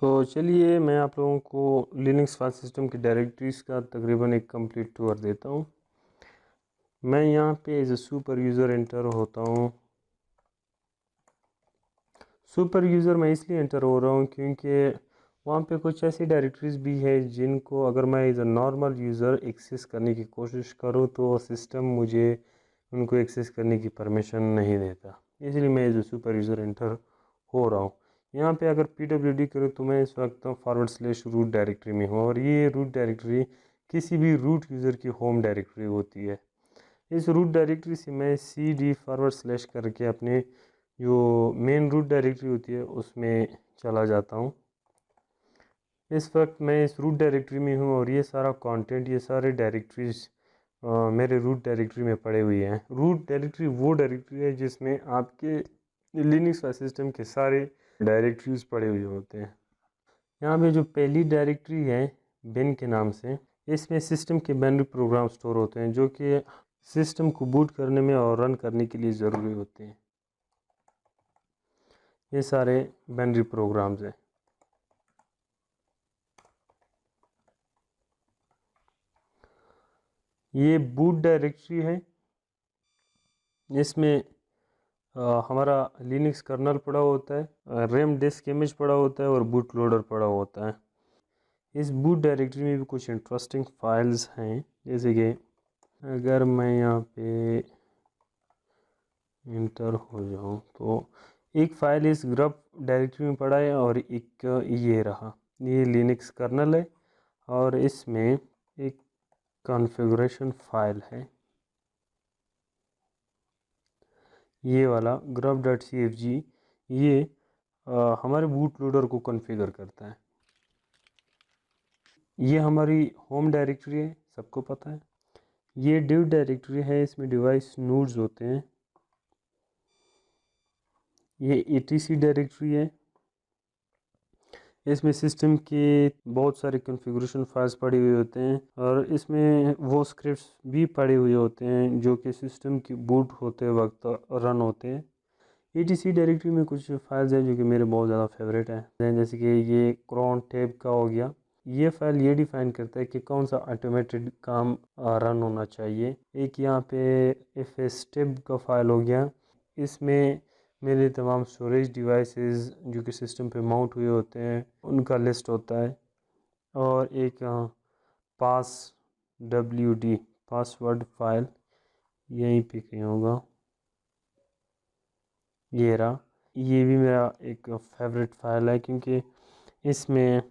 तो चलिए मैं आप लोगों को लिनक्स फाइल सिस्टम की डायरेक्टरीज़ का तकरीबन एक कंप्लीट टूर देता हूँ। मैं यहाँ पे as a super user enter होता हूँ। सुपर यूज़र मैं इसलिए एंटर हो रहा हूँ क्योंकि वहाँ पे कुछ ऐसी डायरेक्टरीज़ भी है जिनको अगर मैं as a normal user access करने की कोशिश करूँ तो सिस्टम मुझे उनको एक्सेस करने की परमिशन नहीं देता, इसलिए मैं as a super user enter हो रहा हूँ। यहाँ पे अगर pwd करूँ तो मैं इस वक्त /रूट डायरेक्टरी में हूँ और ये रूट डायरेक्टरी किसी भी रूट यूज़र की होम डायरेक्टरी होती है। इस रूट डायरेक्टरी से मैं cd / करके अपने जो मेन रूट डायरेक्टरी होती है उसमें चला जाता हूँ। इस वक्त मैं इस रूट डायरेक्टरी में हूँ और ये सारा कंटेंट, ये सारे डायरेक्टरीज मेरे रूट डायरेक्टरी में पड़े हुए हैं। रूट डायरेक्टरी वो डायरेक्टरी है जिसमें आपके लिनक्स फाइल सिस्टम के सारे डायरेक्टरीज पड़े हुए होते हैं। यहाँ पे जो पहली डायरेक्टरी है बिन के नाम से, इसमें सिस्टम के बाइनरी प्रोग्राम स्टोर होते हैं जो कि सिस्टम को बूट करने में और रन करने के लिए ज़रूरी होते हैं। ये सारे बाइनरी प्रोग्राम्स हैं। ये बूट डायरेक्टरी है, इसमें हमारा लिनक्स कर्नल पड़ा होता है, रैम डिस्क इमेज पड़ा होता है और बूट लोडर पड़ा होता है। इस बूट डायरेक्टरी में भी कुछ इंटरेस्टिंग फाइल्स हैं, जैसे कि अगर मैं यहाँ पे इंटर हो जाऊँ तो एक फ़ाइल इस ग्रब डायरेक्टरी में पड़ा है और एक ये रहा, ये लिनक्स कर्नल है और इसमें एक कॉन्फ़िगरेशन फाइल है, ये वाला grub.cfg। ये हमारे बूट लोडर को कॉन्फ़िगर करता है। ये हमारी होम डायरेक्टरी है, सबको पता है। ये डिव डायरेक्टरी है, इसमें डिवाइस नोड्स होते हैं। ये etc डायरेक्टरी है, इसमें सिस्टम के बहुत सारे कॉन्फ़िगरेशन फाइल्स पड़े हुए होते हैं और इसमें वो स्क्रिप्ट्स भी पड़े हुए होते हैं जो कि सिस्टम की बूट होते वक्त रन होते हैं। etc डायरेक्टरी में कुछ फाइल्स हैं जो कि मेरे बहुत ज़्यादा फेवरेट हैं, जैसे कि ये cron टैब का हो गया। ये फाइल ये डिफ़ाइन करता है कि कौन सा ऑटोमेटेड काम रन होना चाहिए। एक यहाँ पे fstep का फाइल हो गया, इसमें मेरे तमाम स्टोरेज डिवाइसेस जो कि सिस्टम पे माउंट हुए होते हैं उनका लिस्ट होता है। और एक पास wd पासवर्ड फाइल यहीं पे कहीं होगा, ये रहा। ये भी मेरा एक फेवरेट फाइल है क्योंकि इसमें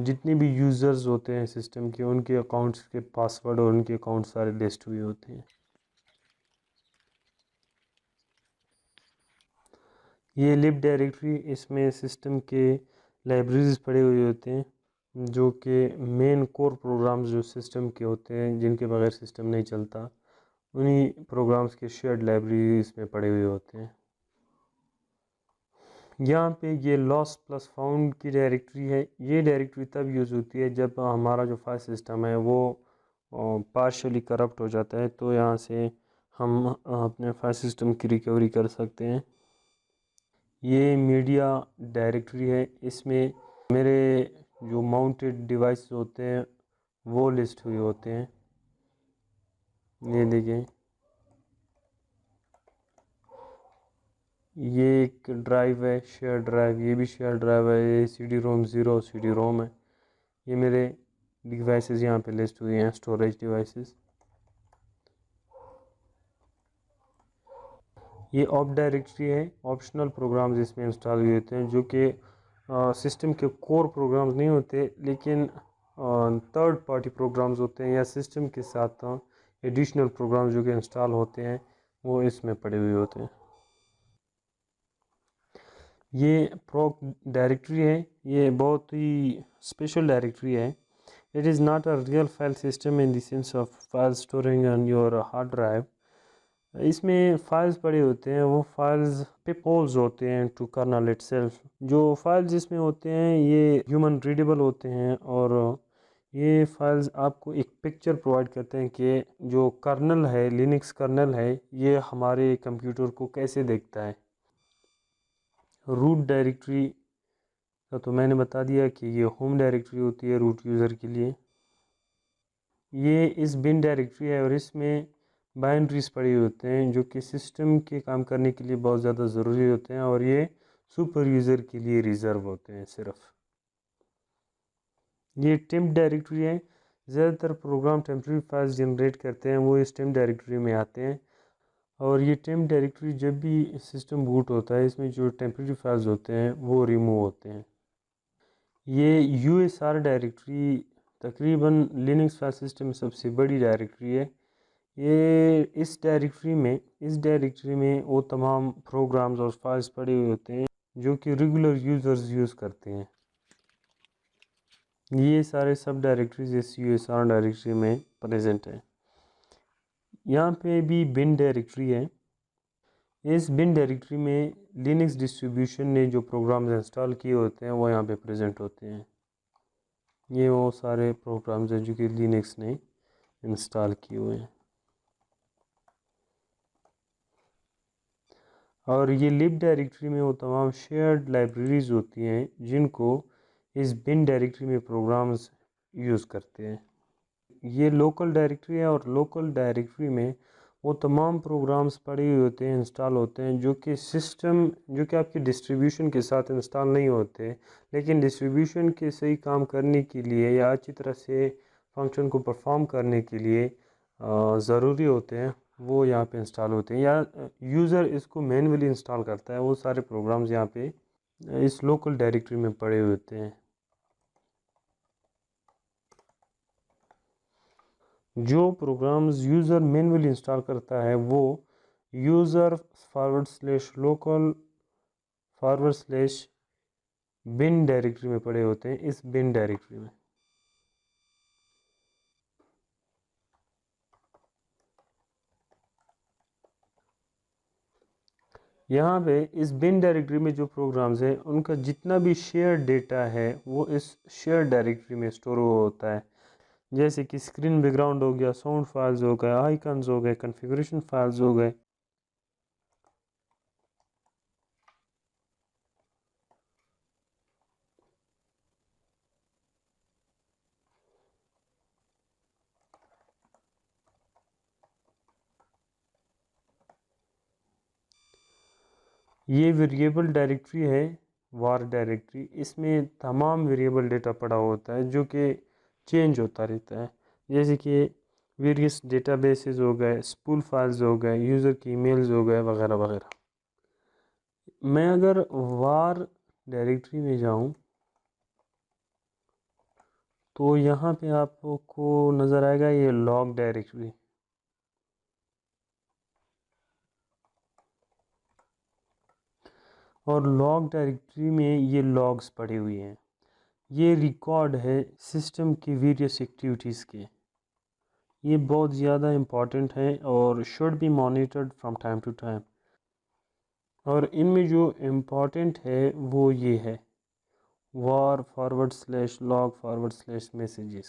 जितने भी यूज़र्स होते हैं सिस्टम के उनके अकाउंट्स के पासवर्ड और उनके अकाउंट सारे लिस्ट हुए होते हैं। ये लिब डायरेक्टरी, इसमें सिस्टम के लाइब्रेरीज पड़े हुए होते हैं जो कि मेन कोर प्रोग्राम्स जो सिस्टम के होते हैं जिनके बगैर सिस्टम नहीं चलता, उन्हीं प्रोग्राम्स के शेयर्ड लाइब्रेरी इसमें पड़े हुए होते हैं। यहाँ पे ये लॉस प्लस फाउंड की डायरेक्टरी है। ये डायरेक्टरी तब यूज़ होती है जब हमारा जो फाइल सिस्टम है वो पार्शली करप्ट हो जाता है, तो यहाँ से हम अपने फाइल सिस्टम की रिकवरी कर सकते हैं। ये मीडिया डायरेक्टरी है, इसमें मेरे जो माउंटेड डिवाइस होते हैं वो लिस्ट हुए होते हैं। ये देखें, ये एक ड्राइव है, शेयर ड्राइव, ये भी शेयर ड्राइव है। ये CD-ROM 0 CD-ROM है। ये मेरे डिवाइसेस यहाँ पे लिस्ट हुए हैं, स्टोरेज डिवाइसेस। ये ऑप डायरेक्टरी है, ऑप्शनल प्रोग्राम्स इसमें इंस्टॉल हुए होते हैं जो कि सिस्टम के कोर प्रोग्राम्स नहीं होते, लेकिन थर्ड पार्टी प्रोग्राम्स होते हैं या सिस्टम के साथ एडिशनल प्रोग्राम्स जो कि इंस्टॉल होते हैं वो इसमें पड़े हुए होते हैं। ये प्रोक डायरेक्टरी है, ये बहुत ही स्पेशल डायरेक्टरी है। It is not a real file system in the sense of file storing on your hard drive. इसमें फाइल्स पड़े होते हैं, वो फाइल्स पिप होल्स होते हैं टू कर्नल इटसेल्फ। जो फाइल्स इसमें होते हैं ये ह्यूमन रीडेबल होते हैं और ये फाइल्स आपको एक पिक्चर प्रोवाइड करते हैं कि जो कर्नल है, लिनक्स कर्नल है, ये हमारे कंप्यूटर को कैसे देखता है। रूट डायरेक्टरी तो मैंने बता दिया कि ये होम डायरेक्टरी होती है रूट यूज़र के लिए। ये इस बिन डायरेक्टरी है और इसमें बाइनरीज पड़े होते हैं जो कि सिस्टम के काम करने के लिए बहुत ज़्यादा ज़रूरी होते हैं, और ये सुपर यूज़र के लिए रिज़र्व होते हैं सिर्फ। ये टेम्प डायरेक्टरी है। ज़्यादातर प्रोग्राम टेम्प्रेरी फाइल्स जनरेट करते हैं वो इस टेम्प डायरेक्टरी में आते हैं, और ये टेम्प डायरेक्टरी जब भी सिस्टम बूट होता है इसमें जो टेम्प्रेरी फाइल्स होते हैं वो रिमूव होते हैं। ये USR डायरेक्टरी तकरीबन लिनक्स फाइल सिस्टम में सबसे बड़ी डायरेक्टरी है। ये इस डायरेक्टरी में वो तमाम प्रोग्राम्स और फाइल्स पड़े हुए होते हैं जो कि रेगुलर यूज़र्स यूज़ करते हैं। ये सारे सब डायरेक्टरीज इस USR डायरेक्टरी में प्रेजेंट है। यहाँ पे भी बिन डायरेक्टरी है। इस बिन डायरेक्टरी में लिनक्स डिस्ट्रीब्यूशन ने जो प्रोग्राम्स इंस्टॉल किए होते हैं वो यहाँ पे प्रेजेंट होते हैं। ये वो सारे प्रोग्राम्स हैं जो कि लिनक्स ने इंस्टॉल किए हुए हैं। और ये लिब डायरेक्टरी में वो तमाम शेयर्ड लाइब्रेरीज होती हैं जिनको इस बिन डायरेक्टरी में प्रोग्राम्स यूज़ करते हैं। ये लोकल डायरेक्टरी है, और लोकल डायरेक्टरी में वो तमाम प्रोग्राम्स पड़े हुए होते हैं, इंस्टॉल होते हैं जो कि आपकी डिस्ट्रीब्यूशन के साथ इंस्टॉल नहीं होते, लेकिन डिस्ट्रीब्यूशन के सही काम करने के लिए या अच्छी तरह से फंक्शन को परफॉर्म करने के लिए ज़रूरी होते हैं, वो यहाँ पे इंस्टॉल होते हैं, या यूज़र इसको मैन्युअली इंस्टॉल करता है। वो सारे प्रोग्राम्स यहाँ पे इस लोकल डायरेक्टरी में पड़े हुए होते हैं। जो प्रोग्राम्स यूज़र मैन्युअली इंस्टॉल करता है वो यूज़र /local /bin डायरेक्टरी में पड़े होते हैं, इस बिन डायरेक्टरी में। यहाँ पे इस बिन डायरेक्टरी में जो प्रोग्राम्स हैं उनका जितना भी शेयर डेटा है वो इस शेयर डायरेक्टरी में स्टोर होता है, जैसे कि स्क्रीन बैकग्राउंड हो गया, साउंड फाइल्स हो गए, आइकन्स हो गए, कॉन्फ़िगरेशन फाइल्स हो गए। ये वेरिएबल डायरेक्टरी है, वार डायरेक्टरी। इसमें तमाम वेरिएबल डेटा पड़ा होता है जो कि चेंज होता रहता है, जैसे कि वेरियस डेटाबेसेस हो गए, स्पूल फाइल्स हो गए, यूज़र की ईमेल्स हो गए, वगैरह वगैरह। मैं अगर वार डायरेक्टरी में जाऊं तो यहाँ पे आपको नज़र आएगा ये लॉग डायरेक्टरी। और लॉग डायरेक्टरी में ये लॉग्स पड़े हुए हैं। ये रिकॉर्ड है सिस्टम की वेरियस एक्टिविटीज़ के। ये बहुत ज़्यादा इम्पॉर्टेंट है और should be monitored from time to time. और इनमें जो इम्पॉर्टेंट है वो ये है, var /log/messages।